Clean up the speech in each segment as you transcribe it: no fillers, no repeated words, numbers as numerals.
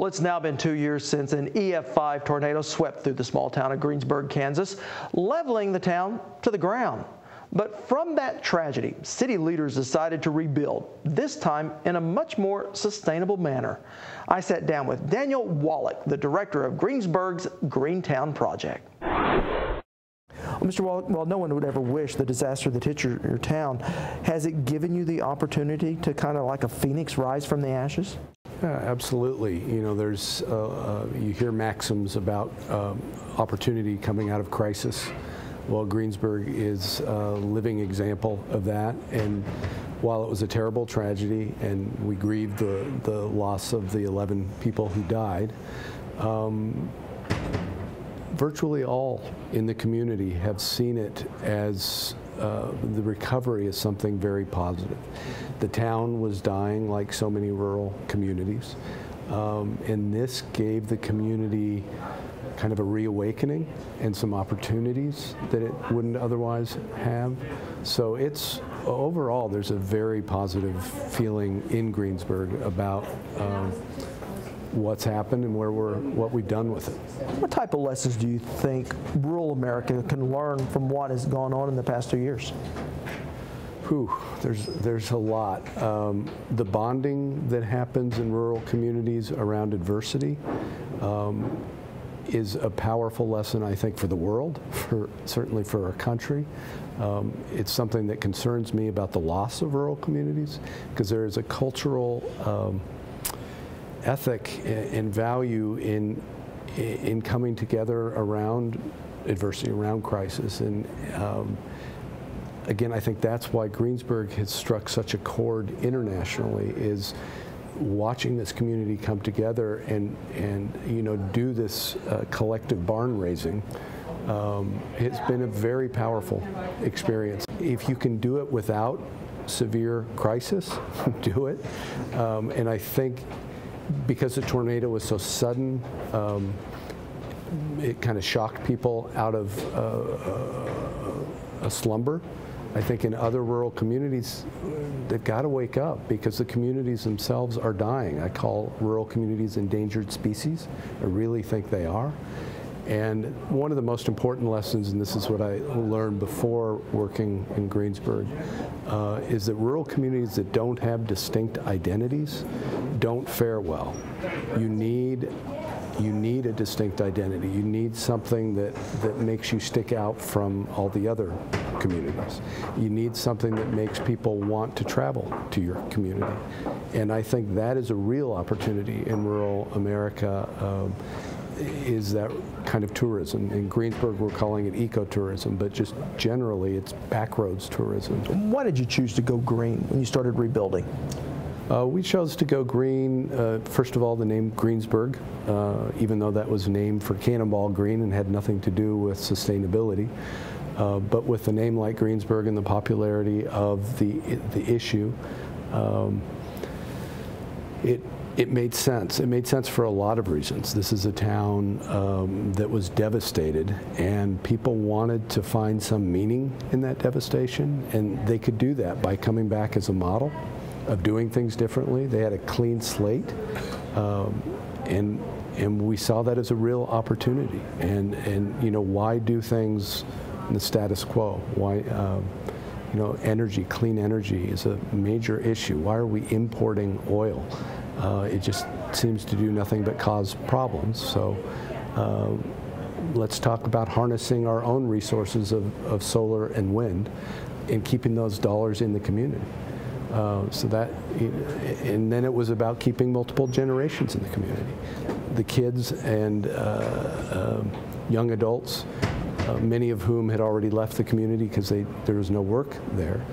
Well, it's now been 2 years since an EF5 tornado swept through the small town of Greensburg, Kansas, leveling the town to the ground. But from that tragedy, city leaders decided to rebuild, this time in a much more sustainable manner. I sat down with Daniel Wallach, the director of Greensburg's GreenTown Project. Well, Mr. Wallach, while no one would ever wish the disaster that hit your town, has it given you the opportunity to kind of like a phoenix rise from the ashes? Yeah, absolutely. You know, there's you hear maxims about opportunity coming out of crisis. Well, Greensburg is a living example of that. And while it was a terrible tragedy, and we grieved the loss of the 11 people who died, virtually all in the community have seen it as the recovery is something very positive. The town was dying like so many rural communities, and this gave the community kind of a reawakening and some opportunities that it wouldn't otherwise have. So it's overall, there's a very positive feeling in Greensburg about what's happened and what we've done with it. What type of lessons do you think rural America can learn from what has gone on in the past 2 years? Whew, there's a lot. The bonding that happens in rural communities around adversity is a powerful lesson, I think, for the world, certainly for our country. It's something that concerns me about the loss of rural communities, because there is a cultural ethic and value in coming together around adversity, around crisis. And again, I think that's why Greensburg has struck such a chord internationally, is watching this community come together and you know, do this collective barn raising. It's been a very powerful experience. If you can do it without severe crisis, do it. And I think because the tornado was so sudden, it kind of shocked people out of a slumber. I think in other rural communities, they've got to wake up, because the communities themselves are dying. I call rural communities endangered species. I really think they are. And one of the most important lessons, and this is what I learned before working in Greensburg, is that rural communities that don't have distinct identities don't fare well. You need a distinct identity. You need something that makes you stick out from all the other communities. You need something that makes people want to travel to your community. And I think that is a real opportunity in rural America, is that kind of tourism. In Greensburg, we're calling it ecotourism, but just generally, it's backroads tourism. Why did you choose to go green when you started rebuilding? We chose to go green, first of all, the name Greensburg, even though that was named for Cannonball Green and had nothing to do with sustainability. But with a name like Greensburg and the popularity of the issue, it made sense. It made sense for a lot of reasons. This is a town that was devastated, and people wanted to find some meaning in that devastation, and they could do that by coming back as a model of doing things differently. They had a clean slate, and we saw that as a real opportunity. And you know, why do things in the status quo? Why, you know, energy, clean energy is a major issue. Why are we importing oil? It just seems to do nothing but cause problems. So let's talk about harnessing our own resources of solar and wind and keeping those dollars in the community. So that, and then it was about keeping multiple generations in the community. The kids and young adults, many of whom had already left the community because there was no work there,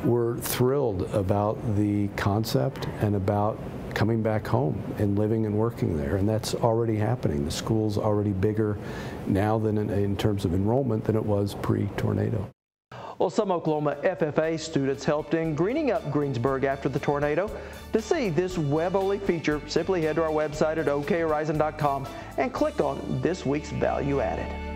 were thrilled about the concept and about coming back home and living and working there. And that's already happening. The school's already bigger now than in terms of enrollment than it was pre-tornado. Well, some Oklahoma FFA students helped in greening up Greensburg after the tornado. To see this web-only feature, simply head to our website at okhorizon.com and click on this week's Value Added.